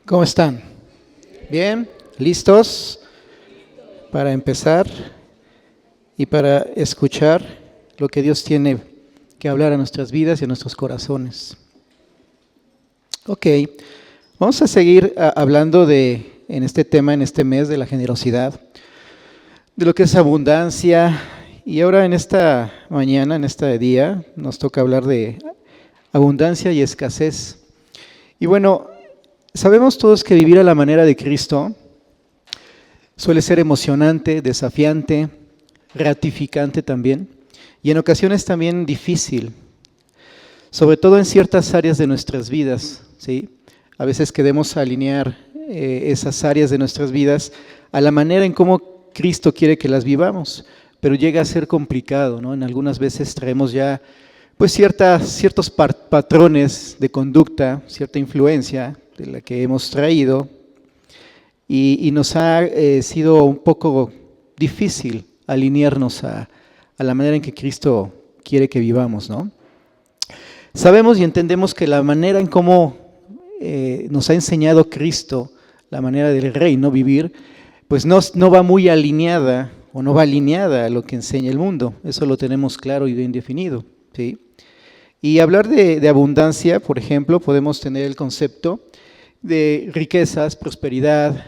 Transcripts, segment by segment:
¿Cómo están? ¿Bien? ¿Listos para empezar y para escuchar lo que Dios tiene que hablar a nuestras vidas y a nuestros corazones? Ok, vamos a seguir hablando en este tema, en este mes de la generosidad, de lo que es abundancia. Y ahora en esta mañana, en este día, nos toca hablar de abundancia y escasez. Y bueno, sabemos todos que vivir a la manera de Cristo suele ser emocionante, desafiante, gratificante también, y en ocasiones también difícil, sobre todo en ciertas áreas de nuestras vidas, ¿sí? A veces queremos alinear esas áreas de nuestras vidas a la manera en cómo Cristo quiere que las vivamos, pero llega a ser complicado, ¿no? En algunas veces traemos ya pues ciertos patrones de conducta, cierta influencia de la que hemos traído, y nos ha sido un poco difícil alinearnos a la manera en que Cristo quiere que vivamos, ¿no? Sabemos y entendemos que la manera en cómo nos ha enseñado Cristo, la manera del reino vivir, pues no va muy alineada o no va alineada a lo que enseña el mundo. Eso lo tenemos claro y bien definido, ¿sí? Y hablar de abundancia, por ejemplo, podemos tener el concepto de riquezas, prosperidad,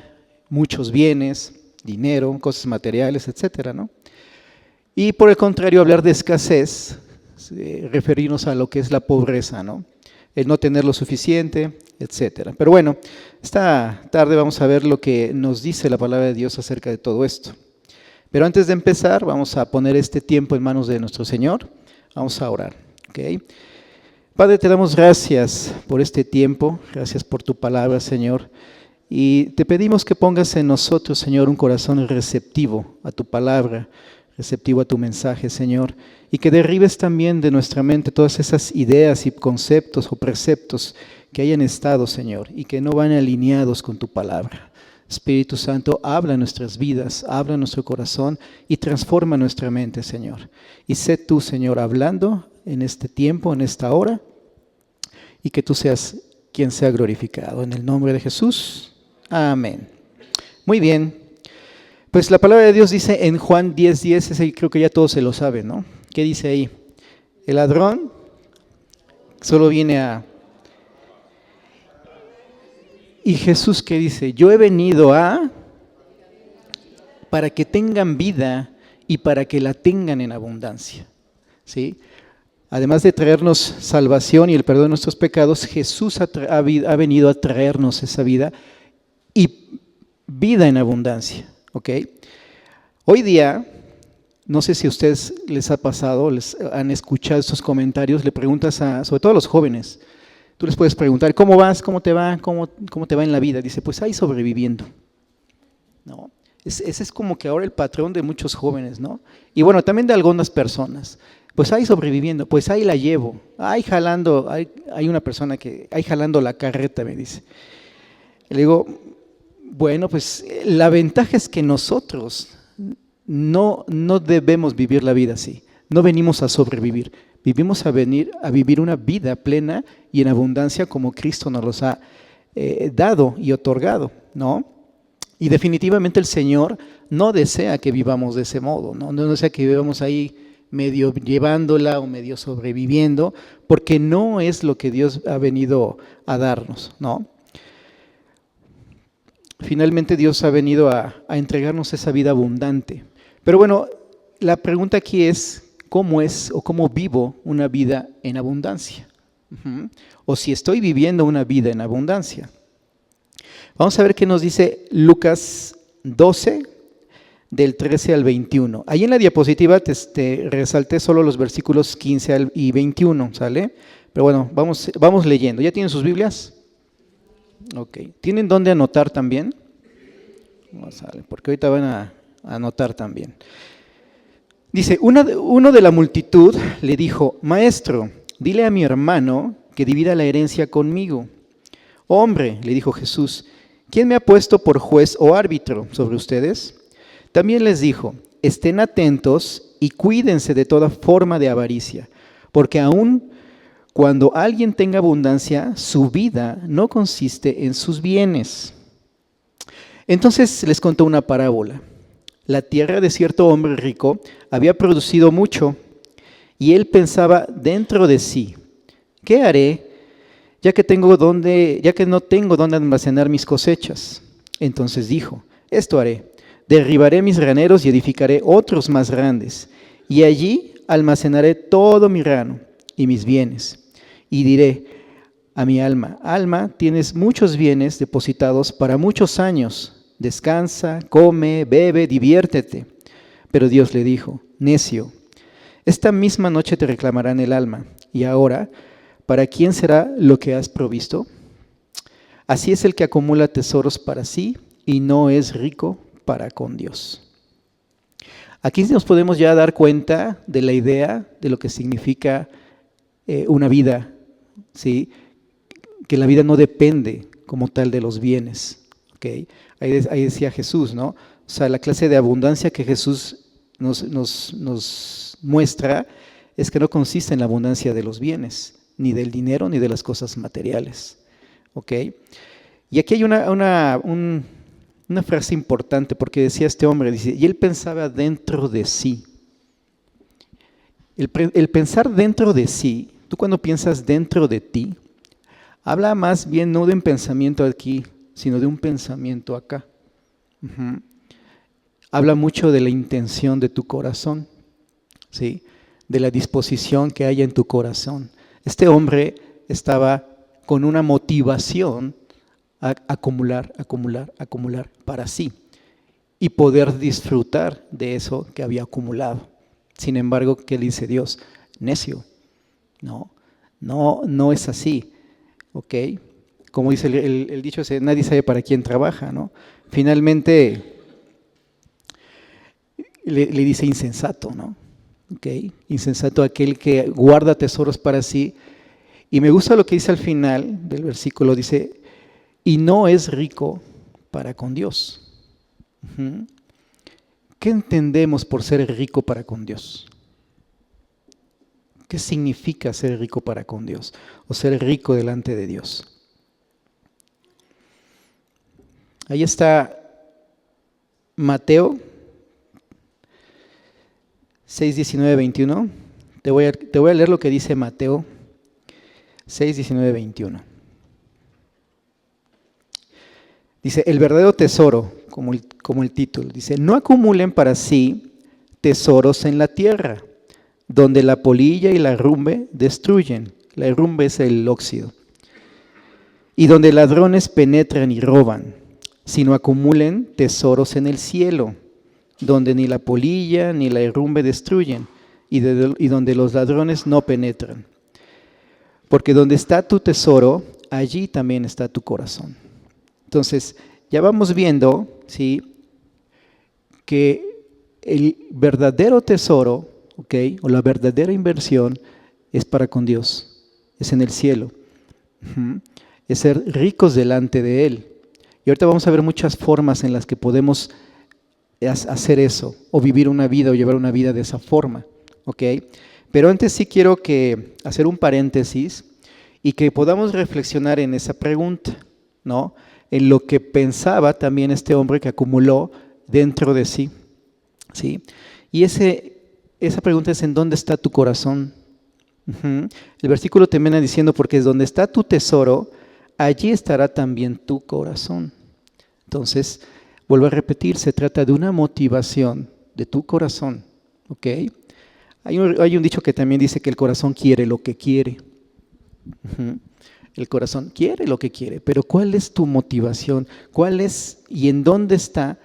muchos bienes, dinero, cosas materiales, etcétera, ¿no? Y por el contrario, hablar de escasez, referirnos a lo que es la pobreza, ¿no? El no tener lo suficiente, etcétera. Pero bueno, esta tarde vamos a ver lo que nos dice la palabra de Dios acerca de todo esto. Pero antes de empezar, vamos a poner este tiempo en manos de nuestro Señor. Vamos a orar, ¿ok? Padre, te damos gracias por este tiempo, gracias por tu palabra, Señor. Y te pedimos que pongas en nosotros, Señor, un corazón receptivo a tu palabra, receptivo a tu mensaje, Señor, y que derribes también de nuestra mente todas esas ideas y conceptos o preceptos que hayan estado, Señor, y que no van alineados con tu palabra. Espíritu Santo, habla en nuestras vidas, habla en nuestro corazón y transforma nuestra mente, Señor. Y sé tú, Señor, hablando en este tiempo, en esta hora, y que tú seas quien sea glorificado. En el nombre de Jesús. Amén. Muy bien. Pues la palabra de Dios dice en Juan 10:10, ese creo que ya todos se lo saben, ¿no? ¿Qué dice ahí? El ladrón solo viene a... Y Jesús, ¿qué dice? Yo he venido para que tengan vida y para que la tengan en abundancia, ¿sí? Además de traernos salvación y el perdón de nuestros pecados, Jesús ha venido a traernos esa vida y vida en abundancia, ¿ok? Hoy día, no sé si a ustedes les ha pasado, les han escuchado estos comentarios, le preguntas sobre todo a los jóvenes, tú les puedes preguntar, ¿cómo vas? ¿Cómo te va? ¿Cómo te va en la vida? Dice, pues ahí sobreviviendo, ¿no? Ese es como que ahora el patrón de muchos jóvenes, ¿no? Y bueno, también de algunas personas. Pues ahí sobreviviendo, pues ahí la llevo, ahí jalando, hay una persona que, ahí jalando la carreta, me dice. Le digo, bueno, pues la ventaja es que nosotros no debemos vivir la vida así, no venimos a sobrevivir, vivimos a vivir una vida plena y en abundancia como Cristo nos los ha dado y otorgado, ¿no? Y definitivamente el Señor no desea que vivamos de ese modo, no desea que vivamos ahí medio llevándola o medio sobreviviendo, porque no es lo que Dios ha venido a darnos, ¿no? Finalmente Dios ha venido a entregarnos esa vida abundante. Pero bueno, la pregunta aquí es, ¿cómo es o cómo vivo una vida en abundancia? O si estoy viviendo una vida en abundancia. Vamos a ver qué nos dice Lucas 12, del 13 al 21. Ahí en la diapositiva te resalté solo los versículos 15 y 21, ¿sale? Pero bueno, vamos leyendo. ¿Ya tienen sus Biblias? Ok. ¿Tienen dónde anotar también? Porque ahorita van a anotar también. Dice, uno de la multitud le dijo, Maestro, dile a mi hermano que divida la herencia conmigo. Hombre, le dijo Jesús, ¿quién me ha puesto por juez o árbitro sobre ustedes? También les dijo, estén atentos y cuídense de toda forma de avaricia, porque aun Cuando alguien tenga abundancia, su vida no consiste en sus bienes. Entonces les contó una parábola. La tierra de cierto hombre rico había producido mucho, y él pensaba dentro de sí: ¿qué haré, ya que no tengo dónde almacenar mis cosechas? Entonces dijo: esto haré: derribaré mis graneros y edificaré otros más grandes, y allí almacenaré todo mi grano y mis bienes. Y diré a mi alma: alma, tienes muchos bienes depositados para muchos años. Descansa, come, bebe, diviértete. Pero Dios le dijo: necio, esta misma noche te reclamarán el alma. Y ahora, ¿para quién será lo que has provisto? Así es el que acumula tesoros para sí y no es rico para con Dios. Aquí nos podemos ya dar cuenta de la idea de lo que significa una vida, ¿sí? Que la vida no depende como tal de los bienes. ¿Okay? Ahí decía Jesús, ¿no? O sea, la clase de abundancia que Jesús nos muestra es que no consiste en la abundancia de los bienes, ni del dinero, ni de las cosas materiales. ¿Okay? Y aquí hay una frase importante, porque decía este hombre, dice, y él pensaba dentro de sí. El pensar dentro de sí, tú cuando piensas dentro de ti, habla más bien no de un pensamiento aquí, sino de un pensamiento acá. Habla mucho de la intención de tu corazón, ¿sí? De la disposición que hay en tu corazón. Este hombre estaba con una motivación a acumular para sí y poder disfrutar de eso que había acumulado. Sin embargo, ¿qué le dice Dios? Necio, no es así, ¿ok? Como dice el dicho, nadie sabe para quién trabaja, ¿no? Finalmente le dice insensato, ¿no? ¿Okay? Insensato aquel que guarda tesoros para sí. Y me gusta lo que dice al final del versículo, dice, y no es rico para con Dios. ¿Qué entendemos por ser rico para con Dios? ¿Qué significa ser rico para con Dios? O ser rico delante de Dios. Ahí está Mateo 6, 19, 21. Te voy a leer lo que dice Mateo 6, 19, 21. Dice, el verdadero tesoro, como el título, dice, no acumulen para sí tesoros en la tierra, donde la polilla y la herrumbre destruyen. La herrumbre es el óxido. Y donde ladrones penetran y roban, sino acumulen tesoros en el cielo, donde ni la polilla ni la herrumbre destruyen, y donde los ladrones no penetran. Porque donde está tu tesoro, allí también está tu corazón. Entonces, ya vamos viendo, ¿sí?, que el verdadero tesoro, ¿okay?, o la verdadera inversión es para con Dios, es en el cielo. Es ser ricos delante de Él. Y ahorita vamos a ver muchas formas en las que podemos hacer eso, o vivir una vida, o llevar una vida de esa forma, ¿ok? Pero antes sí quiero hacer un paréntesis y que podamos reflexionar en esa pregunta, ¿no? En lo que pensaba también este hombre que acumuló dentro de sí, ¿sí? Y esa pregunta es: ¿en dónde está tu corazón? El versículo termina diciendo, porque es donde está tu tesoro, allí estará también tu corazón. Entonces, vuelvo a repetir, se trata de una motivación de tu corazón, ¿ok? Hay un dicho que también dice que el corazón quiere lo que quiere. El corazón quiere lo que quiere, pero ¿cuál es tu motivación? ¿Cuál es y en dónde está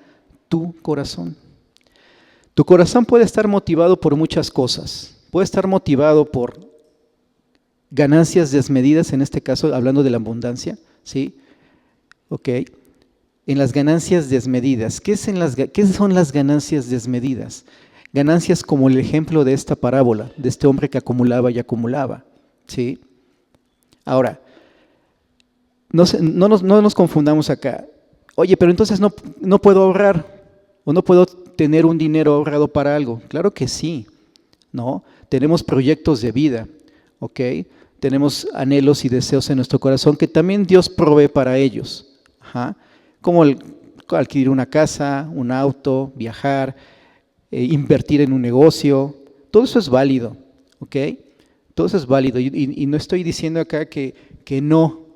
tu corazón? Tu corazón puede estar motivado por muchas cosas. Puede estar motivado por ganancias desmedidas, en este caso hablando de la abundancia, ¿sí? Ok. En las ganancias desmedidas. ¿Qué son las ganancias desmedidas? Ganancias como el ejemplo de esta parábola, de este hombre que acumulaba y acumulaba, ¿sí? Ahora, no nos confundamos acá. Oye, pero entonces no puedo ahorrar, o no puedo tener un dinero ahorrado para algo. Claro que sí, ¿no? Tenemos proyectos de vida, ¿ok? tenemos anhelos y deseos en nuestro corazón que también Dios provee para ellos. Como adquirir una casa, un auto, viajar, invertir en un negocio. Todo eso es válido, ¿ok? Todo eso es válido. Y no estoy diciendo acá que no,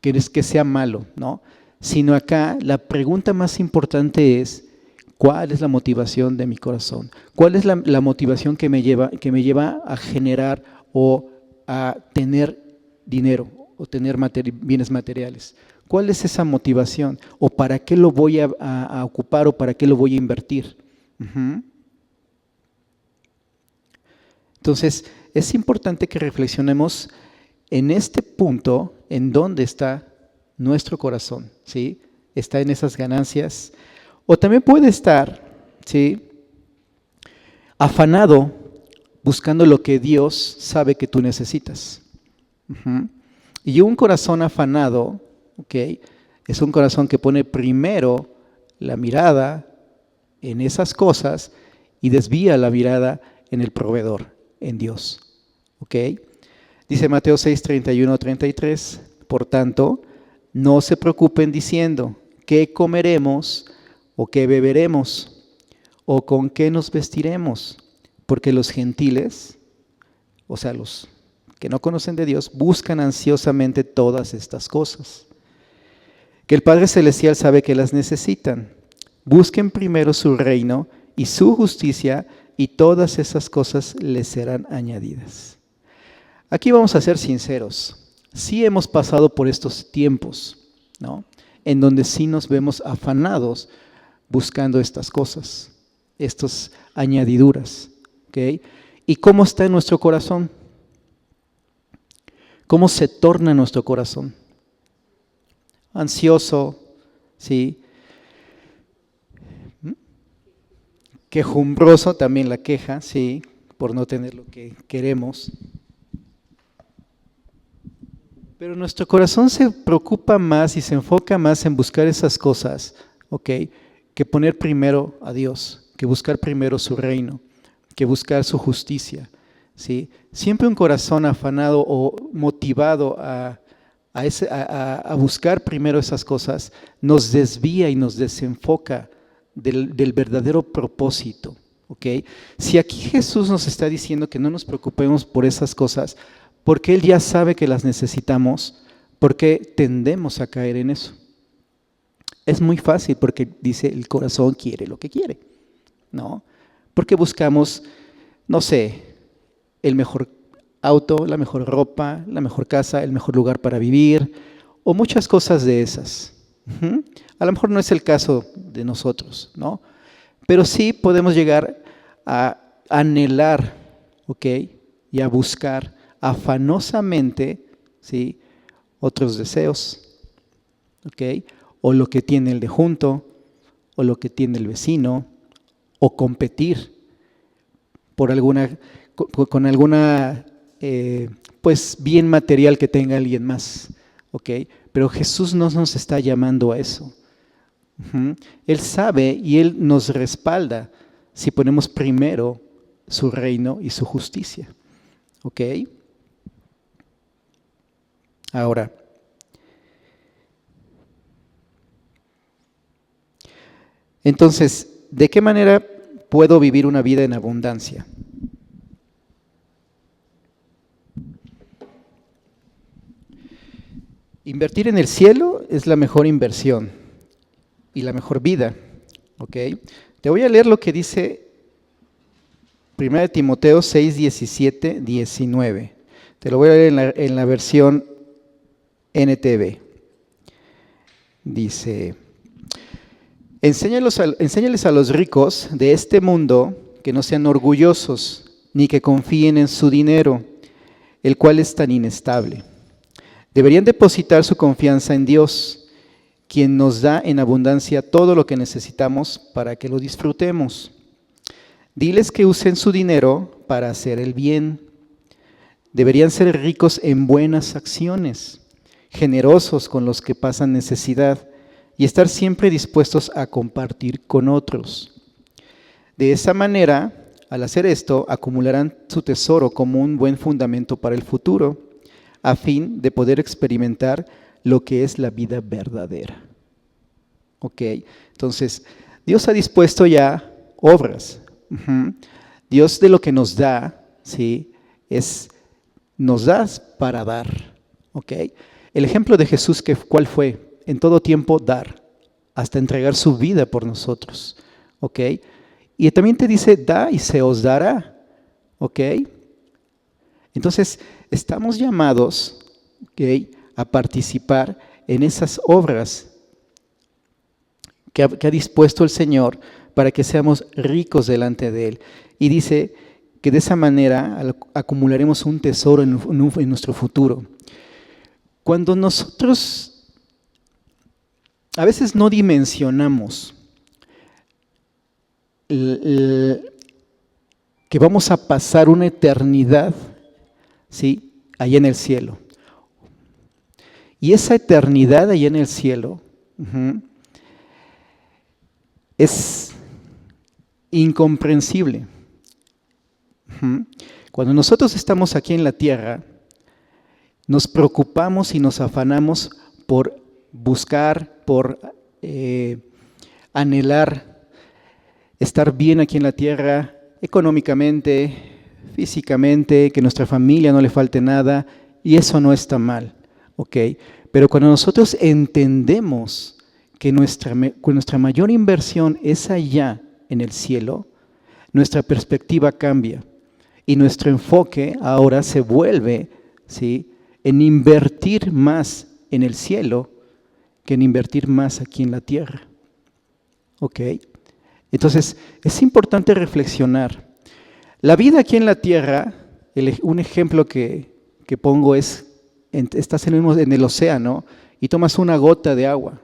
que sea malo, ¿no? Sino acá la pregunta más importante es: ¿cuál es la motivación de mi corazón? ¿Cuál es la motivación que me lleva a generar o a tener dinero o tener bienes materiales? ¿Cuál es esa motivación? ¿O para qué lo voy a ocupar o para qué lo voy a invertir? Entonces, es importante que reflexionemos en este punto, en dónde está nuestro corazón, ¿sí? ¿Está en esas ganancias? O también puede estar, ¿sí?, afanado buscando lo que Dios sabe que tú necesitas. Y un corazón afanado, ¿ok?, es un corazón que pone primero la mirada en esas cosas y desvía la mirada en el proveedor, en Dios. ¿Ok? Dice Mateo 6, 31, 33, por tanto, no se preocupen diciendo, ¿qué comeremos o qué beberemos o con qué nos vestiremos? Porque los gentiles, o sea, los que no conocen de Dios, buscan ansiosamente todas estas cosas, que el Padre Celestial sabe que las necesitan. Busquen primero su reino y su justicia, y todas esas cosas les serán añadidas. Aquí vamos a ser sinceros. Sí hemos pasado por estos tiempos, ¿no?, en donde sí nos vemos afanados buscando estas cosas, estas añadiduras. ¿Okay? ¿Y cómo está en nuestro corazón? ¿Cómo se torna nuestro corazón? Ansioso, ¿sí? Quejumbroso, también la queja, sí, por no tener lo que queremos. Pero nuestro corazón se preocupa más y se enfoca más en buscar esas cosas, ¿ok?, que poner primero a Dios, que buscar primero su reino, que buscar su justicia, ¿sí? Siempre un corazón afanado o motivado a buscar primero esas cosas nos desvía y nos desenfoca del verdadero propósito, ¿ok? Si aquí Jesús nos está diciendo que no nos preocupemos por esas cosas, porque Él ya sabe que las necesitamos, ¿por qué tendemos a caer en eso? Es muy fácil, porque dice el corazón quiere lo que quiere, ¿no? Porque buscamos, no sé, el mejor auto, la mejor ropa, la mejor casa, el mejor lugar para vivir, o muchas cosas de esas. A lo mejor no es el caso de nosotros, ¿no? Pero sí podemos llegar a anhelar, ¿ok?, y a buscar afanosamente, ¿sí?, otros deseos, ¿ok?, o lo que tiene el de junto, o lo que tiene el vecino, o competir por con alguna pues bien material que tenga alguien más, ¿ok? Pero Jesús no nos está llamando a eso. Él sabe y Él nos respalda si ponemos primero su reino y su justicia, ¿ok? Ahora, entonces, ¿de qué manera puedo vivir una vida en abundancia? Invertir en el cielo es la mejor inversión y la mejor vida, ¿ok? Te voy a leer lo que dice 1 Timoteo 6, 17, 19. Te lo voy a leer en la versión NTV. Dice: enséñales a los ricos de este mundo que no sean orgullosos, ni que confíen en su dinero, el cual es tan inestable. Deberían depositar su confianza en Dios, quien nos da en abundancia todo lo que necesitamos para que lo disfrutemos. Diles que usen su dinero para hacer el bien. Deberían ser ricos en buenas acciones, generosos con los que pasan necesidad y estar siempre dispuestos a compartir con otros. De esa manera Al hacer esto, acumularán su tesoro como un buen fundamento para el futuro, a fin de poder experimentar lo que es la vida verdadera. ¿Ok? Entonces, Dios ha dispuesto ya obras. Dios de lo que nos da, ¿sí? Nos das para dar. ¿Ok? El ejemplo de Jesús, ¿cuál fue? En todo tiempo dar, hasta entregar su vida por nosotros. ¿Ok? Y también te dice, da y se os dará. ¿Ok? Entonces, estamos llamados, ¿ok?, a participar en esas obras que ha dispuesto el Señor para que seamos ricos delante de Él. Y dice que de esa manera acumularemos un tesoro en nuestro futuro. Cuando nosotros a veces no dimensionamos que vamos a pasar una eternidad, ¿sí?, allá en el cielo. Y esa eternidad allá en el cielo es incomprensible. Cuando nosotros estamos aquí en la tierra, nos preocupamos y nos afanamos por buscar, por anhelar estar bien aquí en la tierra, económicamente, físicamente, que nuestra familia no le falte nada, y eso no está mal, ¿ok? Pero cuando nosotros entendemos que nuestra mayor inversión es allá en el cielo, nuestra perspectiva cambia y nuestro enfoque ahora se vuelve, ¿sí?, en invertir más en el cielo que en invertir más aquí en la tierra. ¿Ok? Entonces, es importante reflexionar. La vida aquí en la tierra, un ejemplo que pongo es, estás en el océano y tomas una gota de agua.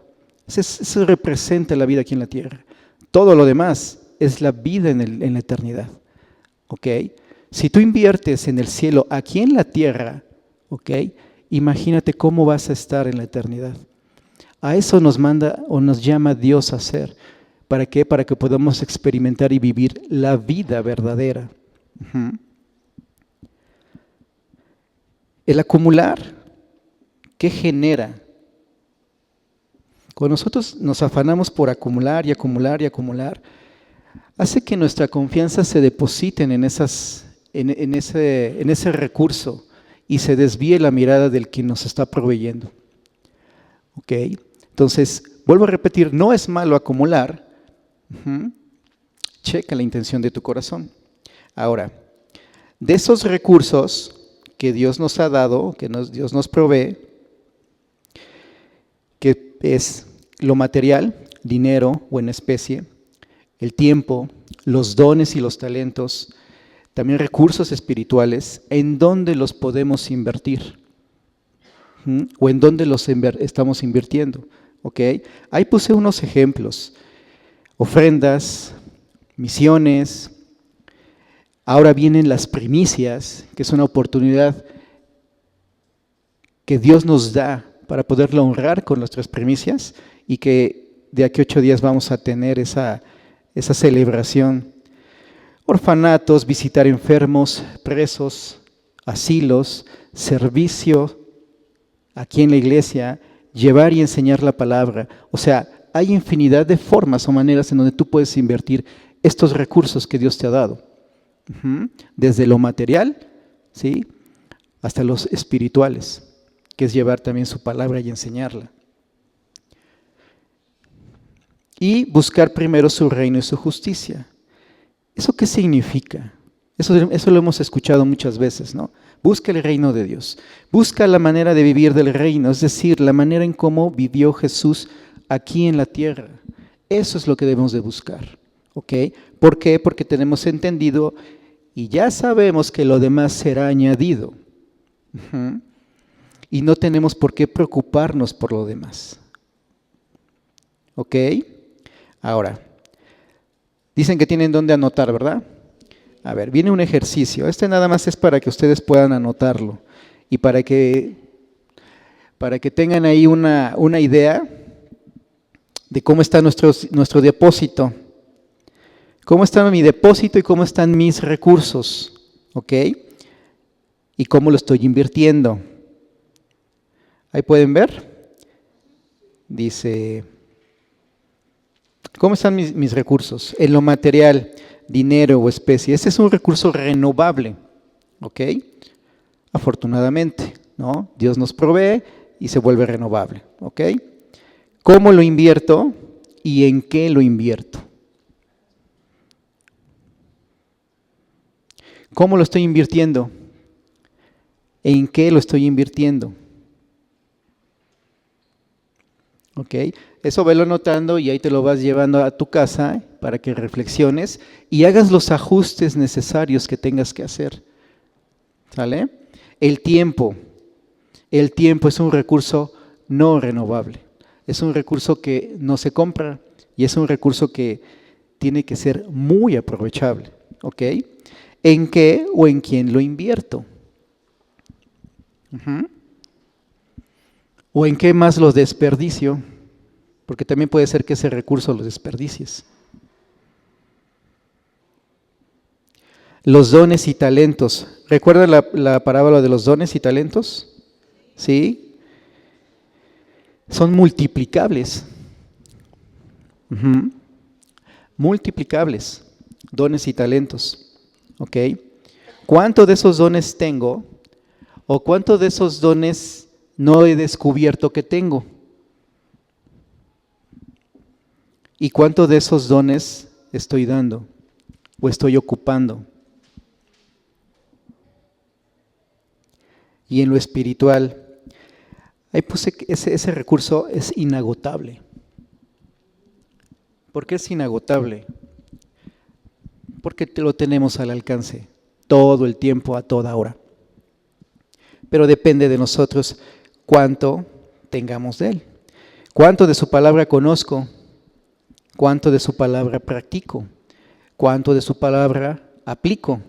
Eso representa la vida aquí en la tierra. Todo lo demás es la vida en la eternidad. ¿Ok? Si tú inviertes en el cielo aquí en la tierra, ¿ok?, imagínate cómo vas a estar en la eternidad. A eso nos manda o nos llama Dios a hacer. ¿Para qué? Para que podamos experimentar y vivir la vida verdadera. El acumular, ¿qué genera? Cuando nosotros nos afanamos por acumular y acumular y acumular, hace que nuestra confianza se deposite en ese recurso y se desvíe la mirada del que nos está proveyendo. ¿Ok? Entonces, vuelvo a repetir, no es malo acumular. Checa la intención de tu corazón. Ahora, de esos recursos que Dios nos ha dado, que Dios nos provee, que es lo material, dinero o en especie, el tiempo, los dones y los talentos, también recursos espirituales, ¿en dónde los podemos invertir? ¿O en dónde los estamos invirtiendo? ¿Ok? Ahí puse unos ejemplos. Ofrendas, misiones. Ahora vienen las primicias, que es una oportunidad que Dios nos da para poderlo honrar con nuestras primicias y que de aquí a 8 días vamos a tener esa celebración. Orfanatos, visitar enfermos, presos, asilos, servicio aquí en la iglesia, llevar y enseñar la palabra. O sea, hay infinidad de formas o maneras en donde tú puedes invertir estos recursos que Dios te ha dado. Desde lo material, ¿sí?, hasta los espirituales, que es llevar también su palabra y enseñarla. Y buscar primero su reino y su justicia. ¿Eso qué significa? Eso lo hemos escuchado muchas veces, ¿no? Busca el reino de Dios. Busca la manera de vivir del reino, es decir, la manera en cómo vivió Jesús aquí en la tierra. Eso es lo que debemos de buscar. ¿Ok? ¿Por qué? Porque tenemos entendido y ya sabemos que lo demás será añadido. Y no tenemos por qué preocuparnos por lo demás. ¿Ok? Ahora, dicen que tienen dónde anotar, ¿verdad? A ver, viene un ejercicio. Este nada más es para que ustedes puedan anotarlo y para que tengan ahí una idea de cómo está nuestro depósito. ¿Cómo está mi depósito y cómo están mis recursos? ¿Ok? ¿Y cómo lo estoy invirtiendo? Ahí pueden ver. Dice, ¿cómo están mis recursos? En lo material, dinero o especie. Este es un recurso renovable. ¿Ok? Afortunadamente, ¿no? Dios nos provee y se vuelve renovable. ¿Ok? ¿Cómo lo invierto y en qué lo invierto? ¿Cómo lo estoy invirtiendo? ¿En qué lo estoy invirtiendo? ¿Ok? Eso velo anotando y ahí te lo vas llevando a tu casa para que reflexiones y hagas los ajustes necesarios que tengas que hacer. ¿Sale? El tiempo es un recurso no renovable. Es un recurso que no se compra y es un recurso que tiene que ser muy aprovechable. ¿Ok? ¿En qué o en quién lo invierto? ¿O en qué más lo desperdicio? Porque también puede ser que ese recurso lo desperdicies. Los dones y talentos. ¿Recuerdan la parábola de los dones y talentos? ¿Sí? Son multiplicables. Multiplicables. Dones y talentos. ¿Ok? ¿Cuánto de esos dones tengo? ¿O cuánto de esos dones no he descubierto que tengo? ¿Y cuánto de esos dones estoy dando o estoy ocupando? Y en lo espiritual, ahí puse que ese recurso es inagotable. ¿Por qué es inagotable? Porque lo tenemos al alcance todo el tiempo, a toda hora. Pero depende de nosotros cuánto tengamos de Él. ¿Cuánto de su palabra conozco? ¿Cuánto de su palabra practico? ¿Cuánto de su palabra aplico?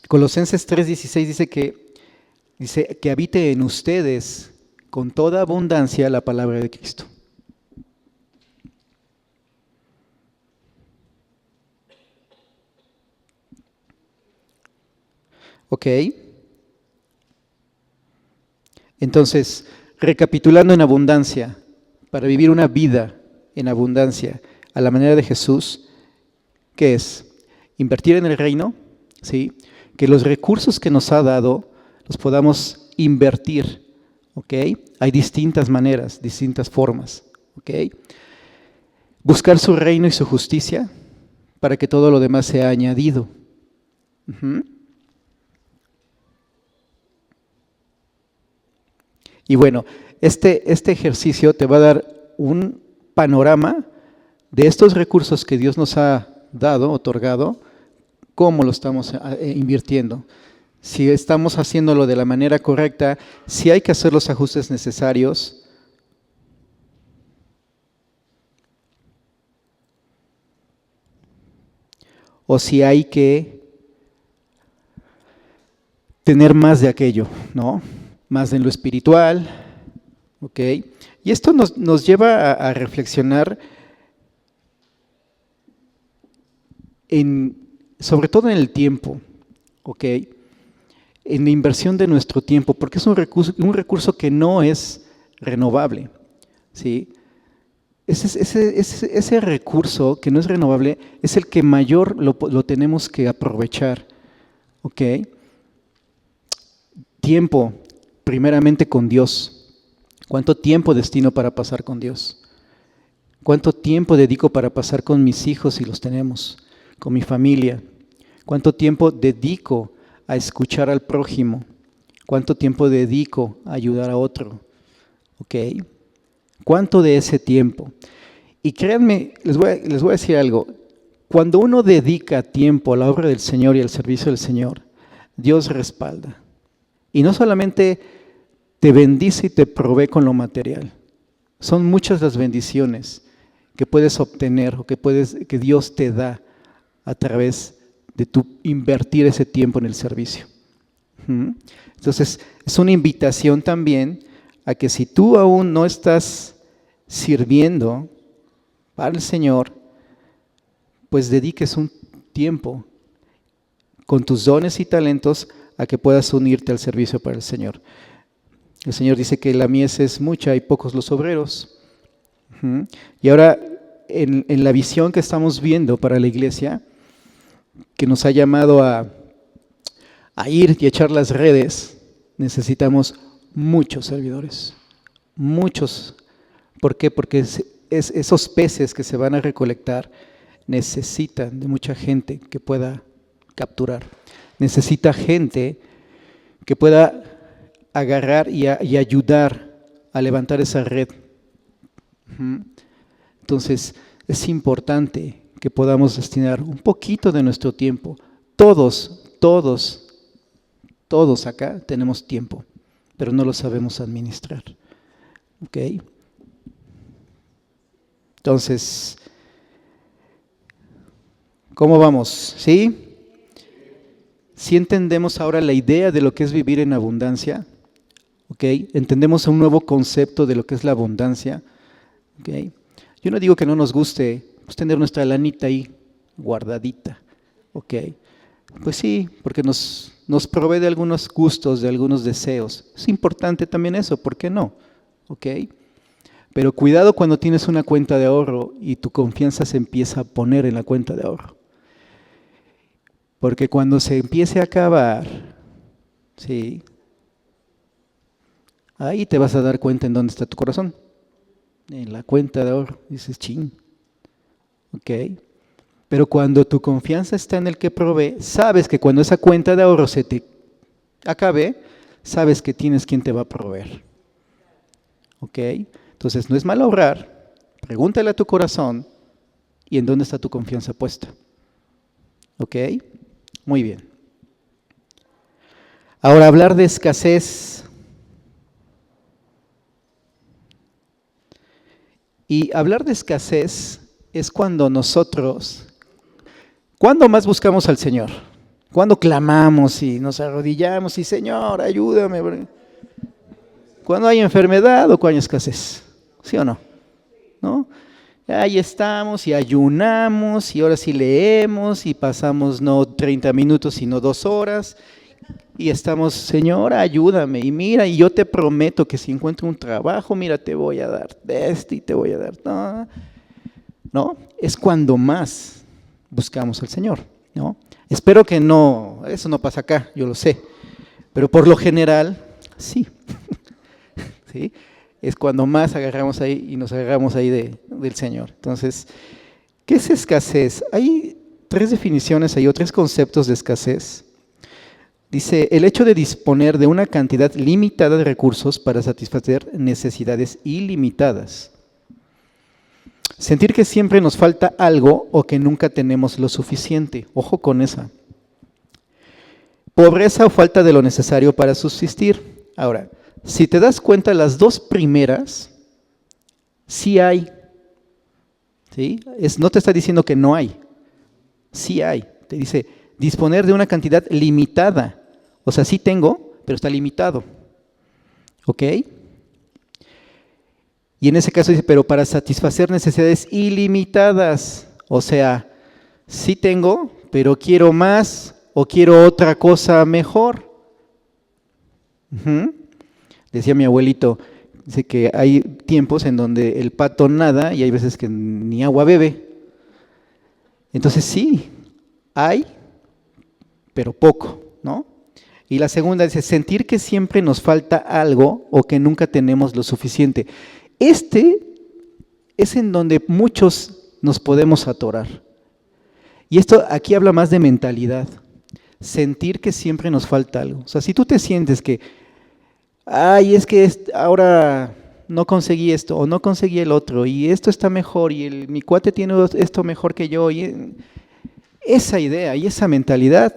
Colosenses 3:16 dice que habite en ustedes con toda abundancia la palabra de Cristo. ¿Ok? Entonces, recapitulando en abundancia, para vivir una vida en abundancia a la manera de Jesús, ¿qué es? Invertir en el reino, ¿sí? Que los recursos que nos ha dado los podamos invertir, ¿ok? Hay distintas maneras, distintas formas, ¿ok? Buscar su reino y su justicia para que todo lo demás sea añadido. Y bueno, este ejercicio te va a dar un panorama de estos recursos que Dios nos ha dado, otorgado, cómo lo estamos invirtiendo. Si estamos haciéndolo de la manera correcta, si hay que hacer los ajustes necesarios. O si hay que tener más de aquello, ¿no? Más en lo espiritual, ¿ok? Y esto nos lleva a reflexionar sobre todo en el tiempo, ¿ok? En la inversión de nuestro tiempo, porque es un recurso que no es renovable, ¿sí? Ese recurso que no es renovable es el que mayor lo tenemos que aprovechar, ¿ok? Tiempo, primeramente con Dios. ¿Cuánto tiempo destino para pasar con Dios? ¿Cuánto tiempo dedico para pasar con mis hijos si los tenemos? Con mi familia. ¿Cuánto tiempo dedico a escuchar al prójimo? ¿Cuánto tiempo dedico a ayudar a otro? ¿Ok? ¿Cuánto de ese tiempo? Y créanme, les voy a decir algo. Cuando uno dedica tiempo a la obra del Señor y al servicio del Señor, Dios respalda. Y no solamente te bendice y te provee con lo material. Son muchas las bendiciones que puedes obtener o que Dios te da a través de tu invertir ese tiempo en el servicio. Entonces, es una invitación también a que si tú aún no estás sirviendo para el Señor, pues dediques un tiempo con tus dones y talentos a que puedas unirte al servicio para el Señor. El Señor dice que la mies es mucha y pocos los obreros. Y ahora, en la visión que estamos viendo para la iglesia, que nos ha llamado a ir y echar las redes, necesitamos muchos servidores, muchos. ¿Por qué? Porque esos peces que se van a recolectar necesitan de mucha gente que pueda capturar. Necesita gente que pueda agarrar y ayudar a levantar esa red. Entonces, es importante que podamos destinar un poquito de nuestro tiempo. Todos acá tenemos tiempo, pero no lo sabemos administrar. ¿Ok? Entonces, ¿cómo vamos? ¿Sí? ¿Sí entendemos ahora la idea de lo que es vivir en abundancia? ¿Ok? ¿Entendemos un nuevo concepto de lo que es la abundancia? ¿Ok? Yo no digo que no nos guste pues, tener nuestra lanita ahí guardadita. ¿Ok? Pues sí, porque nos provee de algunos gustos, de algunos deseos. Es importante también eso, ¿por qué no? ¿Ok? Pero cuidado cuando tienes una cuenta de ahorro y tu confianza se empieza a poner en la cuenta de ahorro. Porque cuando se empiece a acabar, ¿sí? Ahí te vas a dar cuenta en dónde está tu corazón. En la cuenta de ahorro. Dices, chin. ¿Ok? Pero cuando tu confianza está en el que provee, sabes que cuando esa cuenta de ahorro se te acabe, sabes que tienes quien te va a proveer. ¿Ok? Entonces no es mal ahorrar, pregúntale a tu corazón y en dónde está tu confianza puesta. ¿Ok? Muy bien. Ahora hablar de escasez. Y hablar de escasez es cuando nosotros, ¿cuándo más buscamos al Señor? ¿Cuándo clamamos y nos arrodillamos y Señor, ayúdame? ¿Cuándo hay enfermedad o cuando hay escasez? ¿Sí o no? ¿No? Ahí estamos y ayunamos y ahora sí leemos y pasamos no 30 minutos sino 2 horas y estamos, Señor, ayúdame y mira, y yo te prometo que si encuentro un trabajo, mira, te voy a dar de este y te voy a dar, ¿no? Es cuando más buscamos al Señor, ¿no? Espero que no, eso no pasa acá, yo lo sé, pero por lo general, sí. ¿Sí? Es cuando más agarramos ahí y nos agarramos ahí del Señor. Entonces, ¿qué es escasez? Hay 3 definiciones, hay 3 conceptos de escasez. Dice, el hecho de disponer de una cantidad limitada de recursos para satisfacer necesidades ilimitadas. Sentir que siempre nos falta algo o que nunca tenemos lo suficiente. Ojo con esa. Pobreza o falta de lo necesario para subsistir. Ahora, si te das cuenta, las 2 primeras, sí hay. ¿Sí? No te está diciendo que no hay. Sí hay. Te dice, disponer de una cantidad limitada. O sea, sí tengo, pero está limitado. ¿Ok? Y en ese caso dice, pero para satisfacer necesidades ilimitadas. O sea, sí tengo, pero quiero más o quiero otra cosa mejor. Decía mi abuelito, dice que hay tiempos en donde el pato nada y hay veces que ni agua bebe. Entonces sí, hay, pero poco, ¿no? Y la segunda dice, sentir que siempre nos falta algo o que nunca tenemos lo suficiente. Este es en donde muchos nos podemos atorar. Y esto aquí habla más de mentalidad. Sentir que siempre nos falta algo. O sea, si tú te sientes que, ay, es que ahora no conseguí esto o no conseguí el otro y esto está mejor y mi cuate tiene esto mejor que yo. Y esa idea y esa mentalidad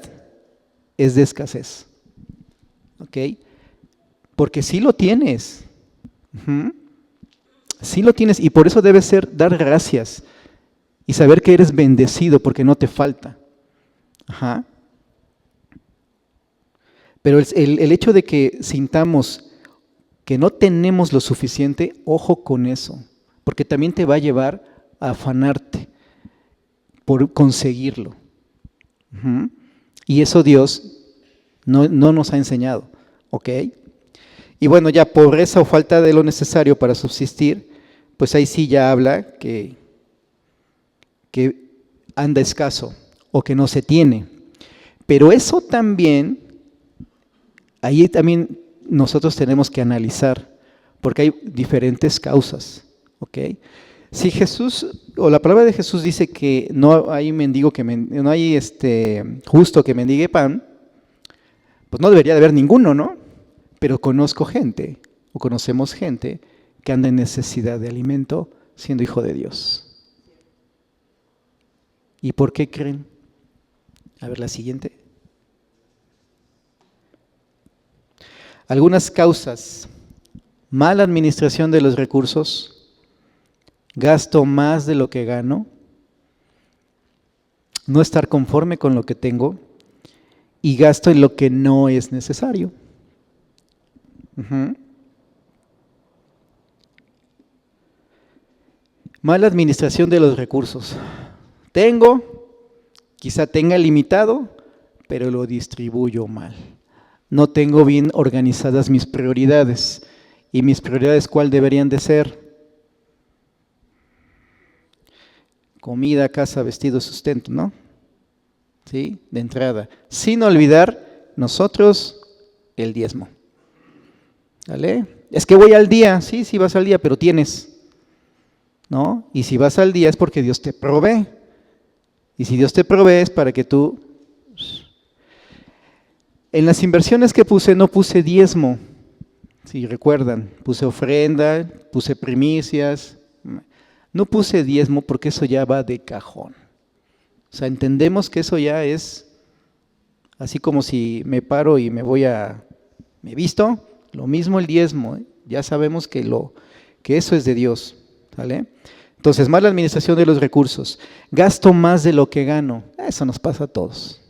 es de escasez. ¿Ok? Porque sí lo tienes. Sí lo tienes y por eso debes dar gracias y saber que eres bendecido porque no te falta. Ajá. Pero el hecho de que sintamos que no tenemos lo suficiente, ojo con eso, porque también te va a llevar a afanarte. por conseguirlo. Y eso Dios no nos ha enseñado, ¿ok? Y bueno, ya pobreza o falta de lo necesario para subsistir, pues ahí sí ya habla que anda escaso o que no se tiene. Pero eso también, ahí también nosotros tenemos que analizar, porque hay diferentes causas, ¿ok? Si Jesús, o la palabra de Jesús dice que no hay mendigo no hay justo que mendigue pan, pues no debería de haber ninguno, ¿no? Pero conozco gente, o conocemos gente, que anda en necesidad de alimento siendo hijo de Dios. ¿Y por qué creen? A ver, la siguiente. Algunas causas: mala administración de los recursos, gasto más de lo que gano, no estar conforme con lo que tengo y gasto en lo que no es necesario. Mala administración de los recursos. Quizá tenga limitado, pero lo distribuyo mal. No tengo bien organizadas mis prioridades. ¿Y mis prioridades cuál deberían de ser? Comida, casa, vestido, sustento, ¿no? ¿Sí? De entrada. Sin olvidar nosotros el diezmo. ¿Vale? Es que voy al día. Sí, vas al día, pero tienes, ¿no? Y si vas al día es porque Dios te provee. Y si Dios te provee es para que tú... En las inversiones que puse, no puse diezmo. Si recuerdan, puse ofrenda, puse primicias. No puse diezmo porque eso ya va de cajón. O sea, entendemos que eso ya es así como si me paro y me visto, lo mismo el diezmo. Ya sabemos que eso es de Dios, ¿vale? Entonces, mala administración de los recursos. Gasto más de lo que gano. Eso nos pasa a todos.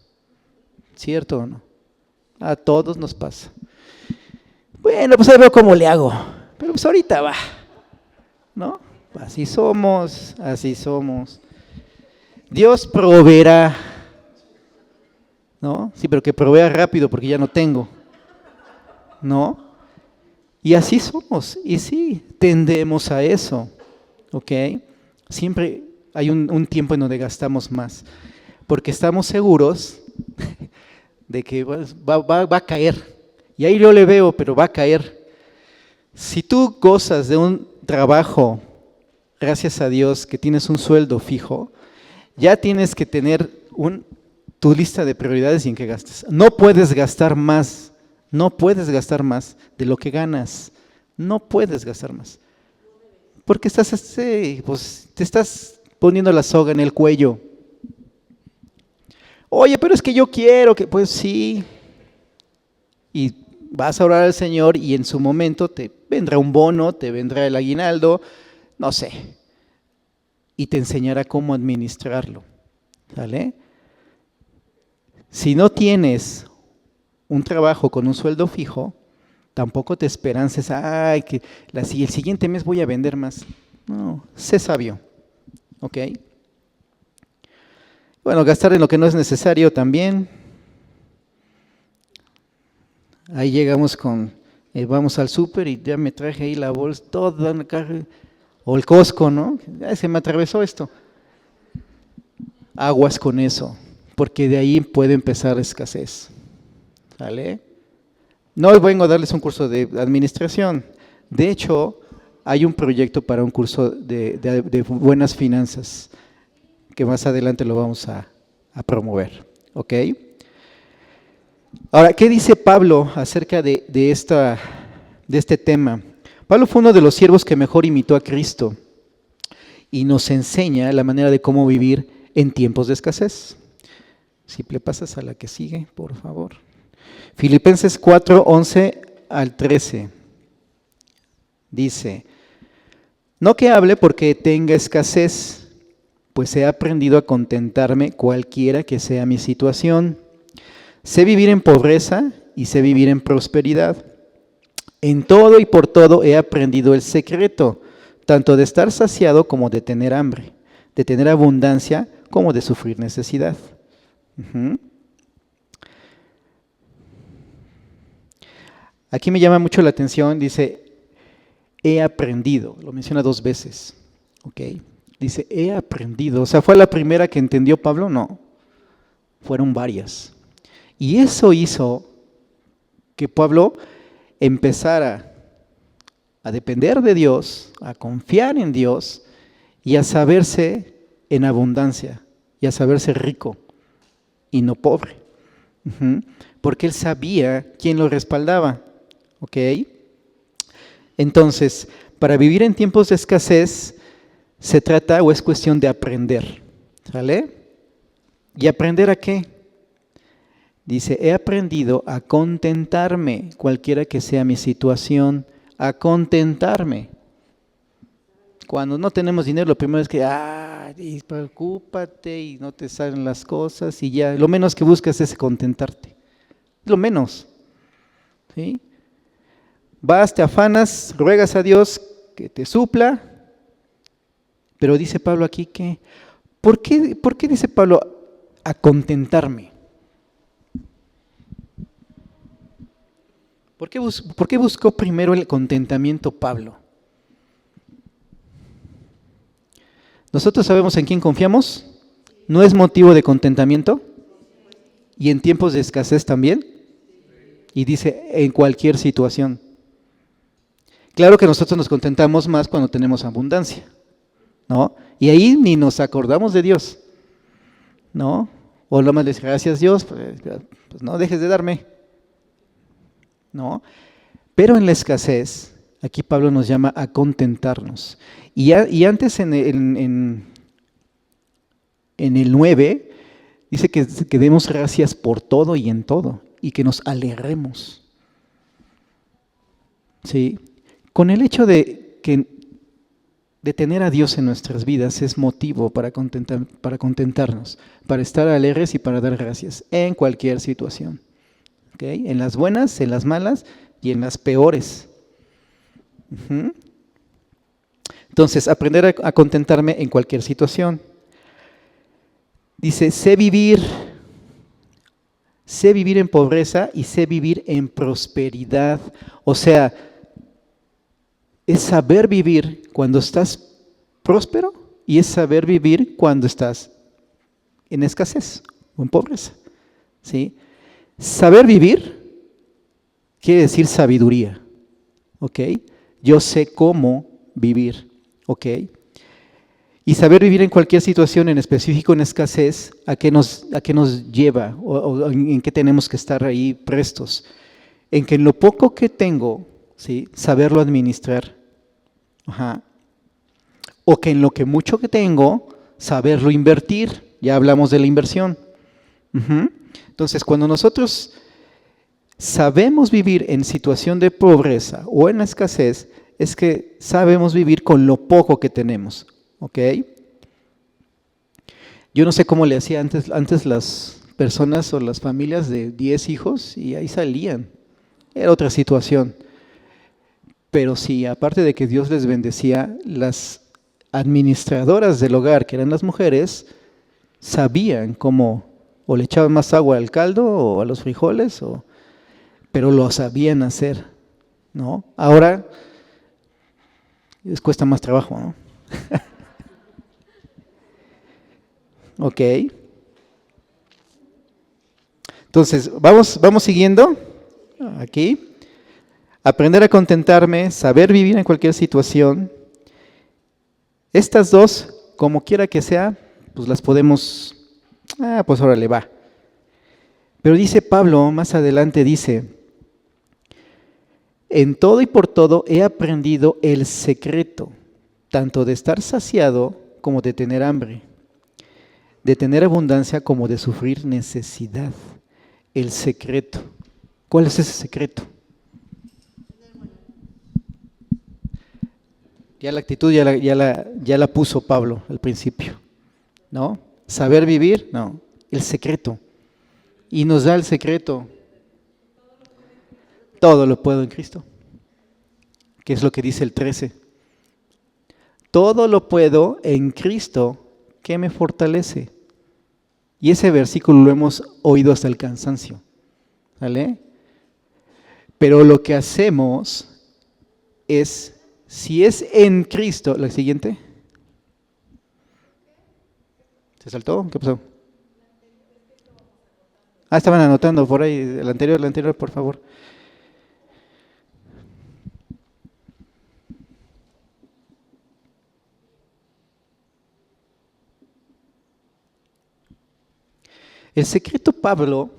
¿Cierto o no? A todos nos pasa. Bueno, pues ahí veo cómo le hago. Pero pues ahorita va, ¿no? Así somos. Dios proveerá, ¿no? Sí, pero que provea rápido porque ya no tengo, ¿no? Y así somos. Y sí, tendemos a eso. ¿Ok? Siempre hay un tiempo en donde gastamos más, porque estamos seguros de que va a caer. Y ahí yo le veo, pero va a caer. Si tú gozas de un trabajo, gracias a Dios, que tienes un sueldo fijo, ya tienes que tener tu lista de prioridades y en qué gastes. No puedes gastar más de lo que ganas. No puedes gastar más. Porque te estás poniendo la soga en el cuello. Oye, pero es que yo quiero que, pues sí. Y vas a orar al Señor y en su momento te vendrá un bono, te vendrá el aguinaldo, no sé. Y te enseñará cómo administrarlo. ¿Vale? Si no tienes un trabajo con un sueldo fijo, tampoco te esperances, que el siguiente mes voy a vender más. No, sé sabio, ¿ok? Bueno, gastar en lo que no es necesario también. Ahí llegamos vamos al súper y ya me traje ahí la bolsa, toda la caja, o el Costco, ¿no? Se me atravesó esto. Aguas con eso, porque de ahí puede empezar escasez. ¿Vale? No hoy vengo a darles un curso de administración. De hecho, hay un proyecto para un curso de buenas finanzas que más adelante lo vamos a promover. ¿Ok? Ahora, ¿qué dice Pablo acerca de este tema? Pablo fue uno de los siervos que mejor imitó a Cristo y nos enseña la manera de cómo vivir en tiempos de escasez. Si le pasas a la que sigue, por favor. Filipenses 4, 11 al 13. Dice, no que hable porque tenga escasez, pues he aprendido a contentarme cualquiera que sea mi situación. Sé vivir en pobreza y sé vivir en prosperidad. En todo y por todo he aprendido el secreto, tanto de estar saciado como de tener hambre, de tener abundancia como de sufrir necesidad. Uh-huh. Aquí me llama mucho la atención, dice, he aprendido, lo menciona 2 veces, ¿ok? Dice, he aprendido, o sea, ¿fue la primera que entendió Pablo? No, fueron varias. Y eso hizo que Pablo empezara a depender de Dios, a confiar en Dios y a saberse en abundancia y a saberse rico y no pobre. Uh-huh. Porque él sabía quién lo respaldaba. ¿Ok? Entonces, para vivir en tiempos de escasez se trata o es cuestión de aprender. ¿Sale? ¿Y aprender a qué? Dice, he aprendido a contentarme, cualquiera que sea mi situación, a contentarme. Cuando no tenemos dinero, lo primero es que, y preocúpate y no te salen las cosas y ya, lo menos que buscas es contentarte. Lo menos. ¿Sí? Vas, te afanas, ruegas a Dios que te supla, pero dice Pablo aquí que, ¿por qué dice Pablo a contentarme? ¿Por qué buscó primero el contentamiento Pablo? ¿Nosotros sabemos en quién confiamos? ¿No es motivo de contentamiento? ¿Y en tiempos de escasez también? Y dice, en cualquier situación. Claro que nosotros nos contentamos más cuando tenemos abundancia, ¿no? Y ahí ni nos acordamos de Dios, ¿no? O lo más les gracias Dios, pues no dejes de darme, ¿no? Pero en la escasez, aquí Pablo nos llama a contentarnos. Y antes en el 9, dice que demos gracias por todo y en todo, y que nos alegremos. ¿Sí? Con el hecho de tener a Dios en nuestras vidas es motivo para contentarnos, para estar alegres y para dar gracias en cualquier situación. ¿Okay? En las buenas, en las malas y en las peores. Uh-huh. Entonces, aprender a contentarme en cualquier situación. Dice, sé vivir en pobreza y sé vivir en prosperidad. O sea, es saber vivir cuando estás próspero y es saber vivir cuando estás en escasez o en pobreza. ¿Sí? Saber vivir quiere decir sabiduría. ¿Ok? Yo sé cómo vivir. ¿Ok? Y saber vivir en cualquier situación, en específico en escasez, ¿a qué nos lleva? O en qué tenemos que estar ahí prestos. En que en lo poco que tengo, ¿sí? Saberlo administrar. Ajá. O que en lo que mucho que tengo, saberlo invertir. Ya hablamos de la inversión. Uh-huh. Entonces, cuando nosotros sabemos vivir en situación de pobreza o en la escasez, es que sabemos vivir con lo poco que tenemos. ¿Ok? Yo no sé cómo le hacía antes las personas o las familias de 10 hijos y ahí salían. Era otra situación. Pero sí, aparte de que Dios les bendecía, las administradoras del hogar, que eran las mujeres, sabían cómo, o le echaban más agua al caldo o a los frijoles, pero lo sabían hacer, ¿no? Ahora les cuesta más trabajo, ¿no? Ok. Entonces, vamos siguiendo aquí. Aprender a contentarme, saber vivir en cualquier situación. Estas dos, como quiera que sea, pues las podemos, pues órale, va. Pero dice Pablo, más adelante dice, en todo y por todo he aprendido el secreto, tanto de estar saciado como de tener hambre, de tener abundancia como de sufrir necesidad. El secreto. ¿Cuál es ese secreto? Ya la actitud ya la puso Pablo al principio, ¿no? Saber vivir, no, el secreto. Y nos da el secreto. Todo lo puedo en Cristo. ¿Qué es lo que dice el 13? Todo lo puedo en Cristo que me fortalece. Y ese versículo lo hemos oído hasta el cansancio, ¿vale? Pero lo que hacemos es, si es en Cristo, la siguiente. ¿Se saltó? ¿Qué pasó? Estaban anotando por ahí, el anterior, por favor. El secreto, Pablo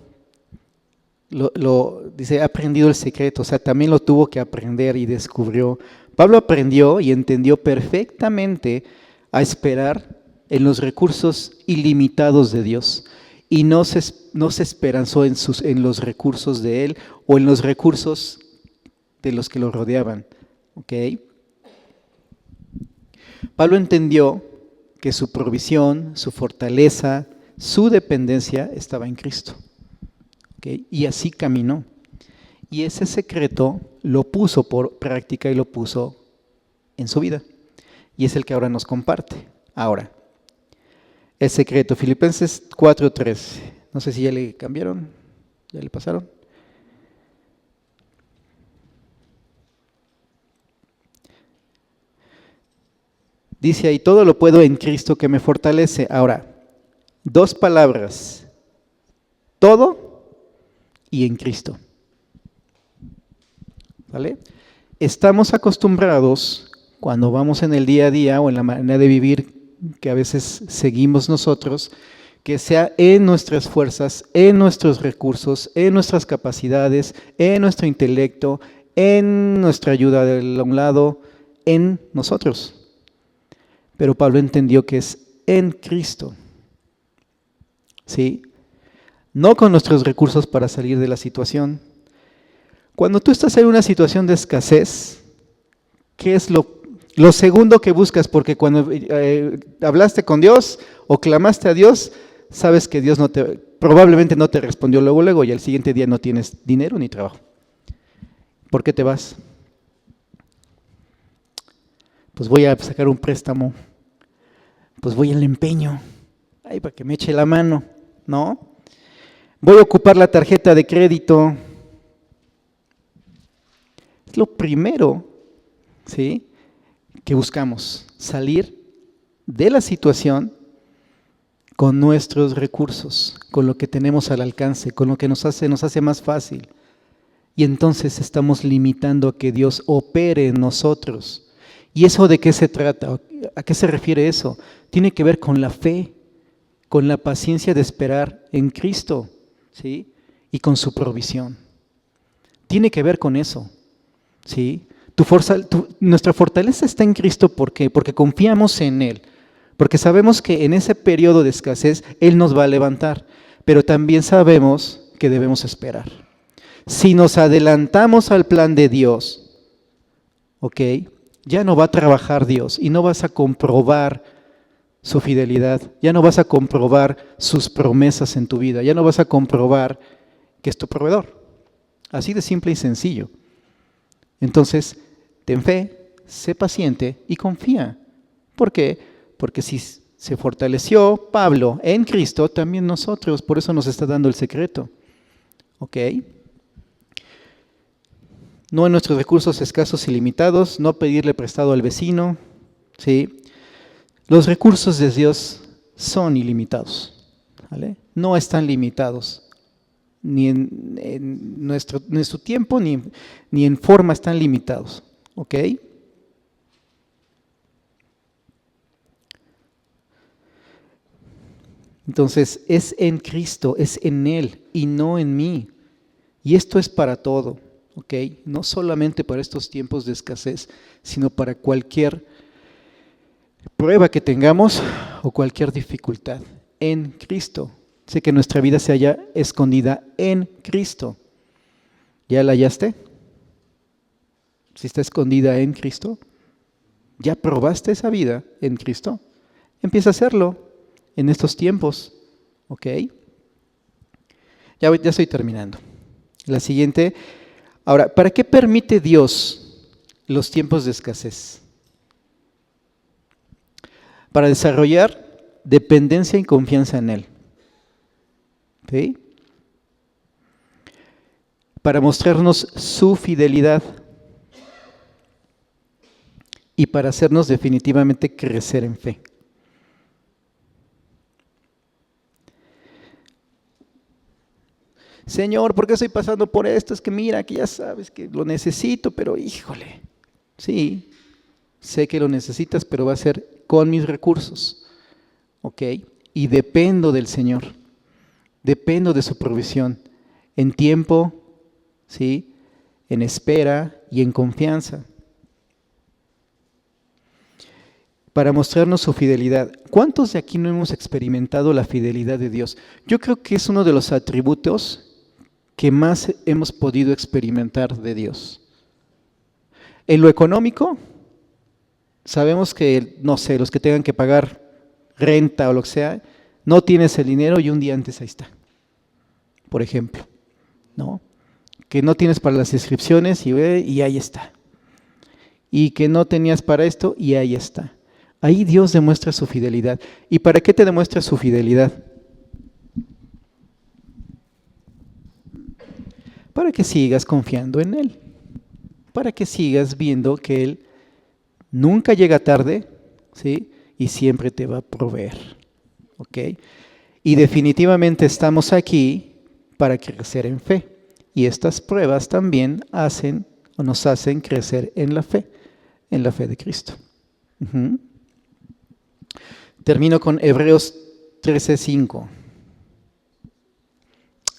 dice, ha aprendido el secreto, o sea, también lo tuvo que aprender y descubrió. Pablo aprendió y entendió perfectamente a esperar en los recursos ilimitados de Dios y no se esperanzó en los recursos de él o en los recursos de los que lo rodeaban. ¿Ok? Pablo entendió que su provisión, su fortaleza, su dependencia estaba en Cristo. ¿Okay? Y así caminó. Y ese secreto lo puso por práctica y lo puso en su vida. Y es el que ahora nos comparte. Ahora, el secreto, Filipenses 4:3. No sé si ya le cambiaron, ya le pasaron. Dice ahí, todo lo puedo en Cristo que me fortalece. Ahora, dos palabras, todo y en Cristo. ¿Vale? Estamos acostumbrados, cuando vamos en el día a día o en la manera de vivir que a veces seguimos nosotros, que sea en nuestras fuerzas, en nuestros recursos, en nuestras capacidades, en nuestro intelecto, en nuestra ayuda de un lado, en nosotros. Pero Pablo entendió que es en Cristo. ¿Sí? No con nuestros recursos para salir de la situación. Cuando tú estás en una situación de escasez, ¿qué es lo segundo que buscas? Porque cuando hablaste con Dios o clamaste a Dios, sabes que Dios probablemente no te respondió luego y al siguiente día no tienes dinero ni trabajo. ¿Por qué te vas? Pues voy a sacar un préstamo, pues voy al empeño, ay, para que me eche la mano, ¿no? Voy a ocupar la tarjeta de crédito. Es lo primero, ¿sí?, que buscamos, salir de la situación con nuestros recursos, con lo que tenemos al alcance, con lo que nos hace más fácil. Y entonces estamos limitando a que Dios opere en nosotros. ¿Y eso de qué se trata? ¿A qué se refiere eso? Tiene que ver con la fe, con la paciencia de esperar en Cristo, ¿sí?, y con su provisión. Tiene que ver con eso, ¿sí? Nuestra fortaleza está en Cristo, ¿por qué? Porque confiamos en Él, porque sabemos que en ese periodo de escasez Él nos va a levantar, pero también sabemos que debemos esperar. Si nos adelantamos al plan de Dios, ¿ok?, ya no va a trabajar Dios y no vas a comprobar su fidelidad, ya no vas a comprobar sus promesas en tu vida, ya no vas a comprobar que es tu proveedor. Así de simple y sencillo. Entonces, ten fe, sé paciente y confía. ¿Por qué? Porque si se fortaleció Pablo en Cristo, también nosotros, por eso nos está dando el secreto. ¿Ok? No en nuestros recursos escasos y limitados, no pedirle prestado al vecino, ¿sí? Los recursos de Dios son ilimitados, ¿vale? No están limitados, ni en nuestro tiempo, ni en forma están limitados, ¿ok? Entonces, es en Cristo, es en Él y no en mí. Y esto es para todo, ¿ok? No solamente para estos tiempos de escasez, sino para cualquier prueba que tengamos o cualquier dificultad. En Cristo. Sé que nuestra vida se halla escondida en Cristo. ¿Ya la hallaste? Si está escondida en Cristo, ¿ya probaste esa vida en Cristo? Empieza a hacerlo en estos tiempos, ¿ok? Ya estoy terminando. La siguiente. Ahora, ¿para qué permite Dios los tiempos de escasez? Para desarrollar dependencia y confianza en Él. ¿Sí? Para mostrarnos su fidelidad y para hacernos definitivamente crecer en fe. Señor, ¿por qué estoy pasando por esto? Es que mira, que ya sabes que lo necesito, pero híjole, sí, sé que lo necesitas, pero va a ser con mis recursos, ¿ok? Y dependo del Señor, dependo de su provisión, en tiempo, ¿sí? En espera y en confianza. Para mostrarnos su fidelidad. ¿Cuántos de aquí no hemos experimentado la fidelidad de Dios? Yo creo que es uno de los atributos que más hemos podido experimentar de Dios. En lo económico, sabemos que, no sé, los que tengan que pagar renta o lo que sea, no tienes el dinero y un día antes ahí está, por ejemplo, ¿no? Que no tienes para las inscripciones y ahí está. Y que no tenías para esto y ahí está. Ahí Dios demuestra su fidelidad. ¿Y para qué te demuestra su fidelidad? Para que sigas confiando en Él, para que sigas viendo que Él nunca llega tarde, ¿sí? Y siempre te va a proveer, ¿ok? Y definitivamente estamos aquí para crecer en fe, y estas pruebas también hacen o nos hacen crecer en la fe de Cristo. Termino con Hebreos 13:5.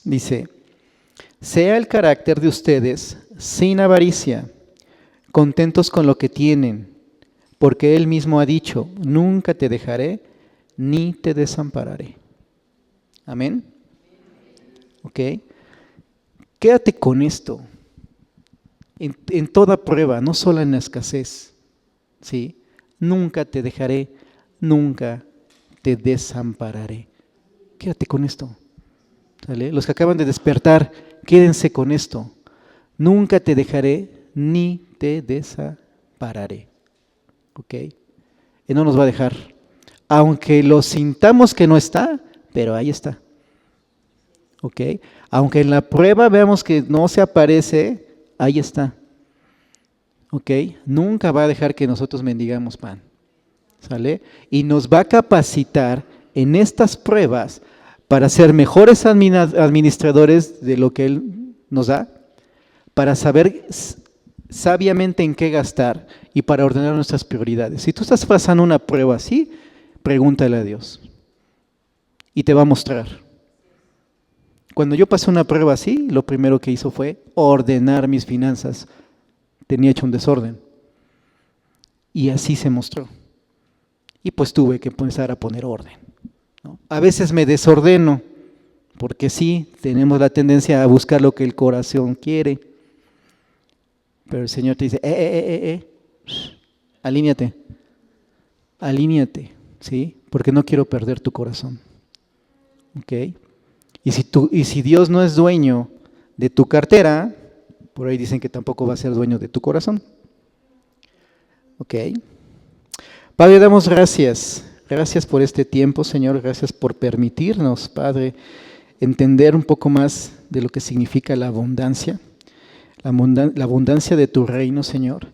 Dice: sea el carácter de ustedes sin avaricia, contentos con lo que tienen, porque Él mismo ha dicho, nunca te dejaré ni te desampararé. Amén. ¿Ok? Quédate con esto, en toda prueba, no solo en la escasez, ¿sí? Nunca te dejaré, nunca te desampararé. Quédate con esto. ¿Sale? Los que acaban de despertar, quédense con esto. Nunca te dejaré ni te desampararé. ¿Ok? Y no nos va a dejar. Aunque lo sintamos que no está, pero ahí está. ¿Ok? Aunque en la prueba veamos que no se aparece, ahí está. ¿Ok? Nunca va a dejar que nosotros mendigamos pan. ¿Sale? Y nos va a capacitar en estas pruebas para ser mejores administradores de lo que Él nos da, para saber sabiamente en qué gastar y para ordenar nuestras prioridades. Si tú estás pasando una prueba así, pregúntale a Dios y te va a mostrar. Cuando yo pasé una prueba así, lo primero que hizo fue ordenar mis finanzas. Tenía hecho un desorden. Y así se mostró. Y pues tuve que empezar a poner orden, ¿no? A veces me desordeno, porque sí, tenemos la tendencia a buscar lo que el corazón quiere. Pero el Señor te dice, alíñate, ¿sí? Porque no quiero perder tu corazón. ¿Ok? Y si Dios no es dueño de tu cartera, por ahí dicen que tampoco va a ser dueño de tu corazón. ¿Ok? Padre, damos gracias. Gracias por este tiempo, Señor. Gracias por permitirnos, Padre, entender un poco más de lo que significa la abundancia. La abundancia de tu reino, Señor.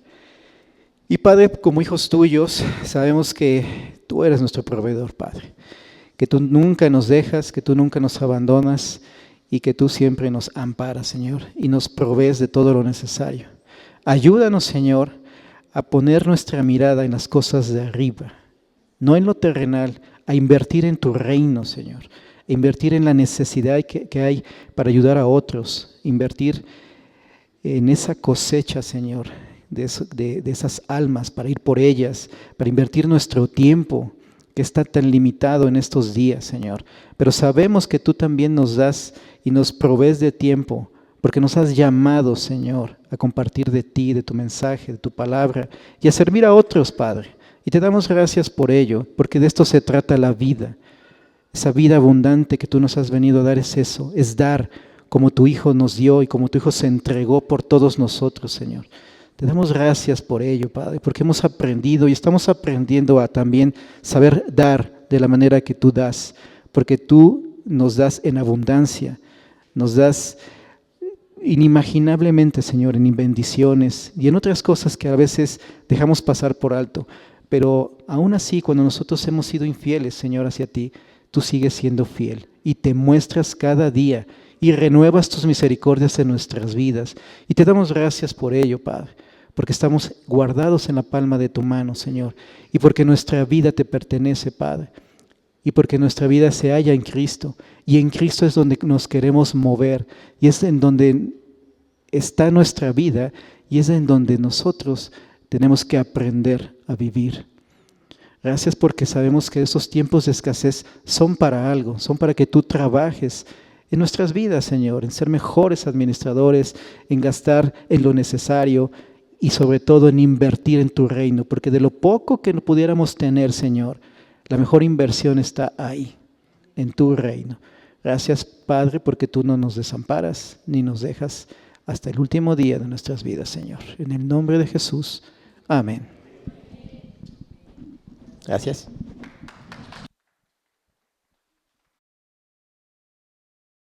Y Padre, como hijos tuyos, sabemos que tú eres nuestro proveedor, Padre. Que tú nunca nos dejas, que tú nunca nos abandonas y que tú siempre nos amparas, Señor, y nos provees de todo lo necesario. Ayúdanos, Señor, a poner nuestra mirada en las cosas de arriba, no en lo terrenal, a invertir en tu reino, Señor, a invertir en la necesidad que hay para ayudar a otros, invertir en esa cosecha, Señor, de esas almas, para ir por ellas, para invertir nuestro tiempo, que está tan limitado en estos días, Señor. Pero sabemos que tú también nos das y nos provees de tiempo, porque nos has llamado, Señor, a compartir de ti, de tu mensaje, de tu palabra, y a servir a otros, Padre. Y te damos gracias por ello, porque de esto se trata la vida. Esa vida abundante que tú nos has venido a dar es eso, es dar como tu Hijo nos dio y como tu Hijo se entregó por todos nosotros, Señor. Te damos gracias por ello, Padre, porque hemos aprendido y estamos aprendiendo a también saber dar de la manera que tú das, porque tú nos das en abundancia, nos das inimaginablemente, Señor, en bendiciones y en otras cosas que a veces dejamos pasar por alto. Pero aún así, cuando nosotros hemos sido infieles, Señor, hacia ti, tú sigues siendo fiel y te muestras cada día y renuevas tus misericordias en nuestras vidas. Y te damos gracias por ello, Padre, porque estamos guardados en la palma de tu mano, Señor, y porque nuestra vida te pertenece, Padre, y porque nuestra vida se halla en Cristo, y en Cristo es donde nos queremos mover, y es en donde está nuestra vida, y es en donde nosotros tenemos que aprender a vivir. Gracias porque sabemos que esos tiempos de escasez son para algo, son para que tú trabajes en nuestras vidas, Señor, en ser mejores administradores, en gastar en lo necesario y sobre todo en invertir en tu reino, porque de lo poco que pudiéramos tener, Señor, la mejor inversión está ahí, en tu reino. Gracias, Padre, porque tú no nos desamparas ni nos dejas hasta el último día de nuestras vidas, Señor. En el nombre de Jesús. Amén. Gracias.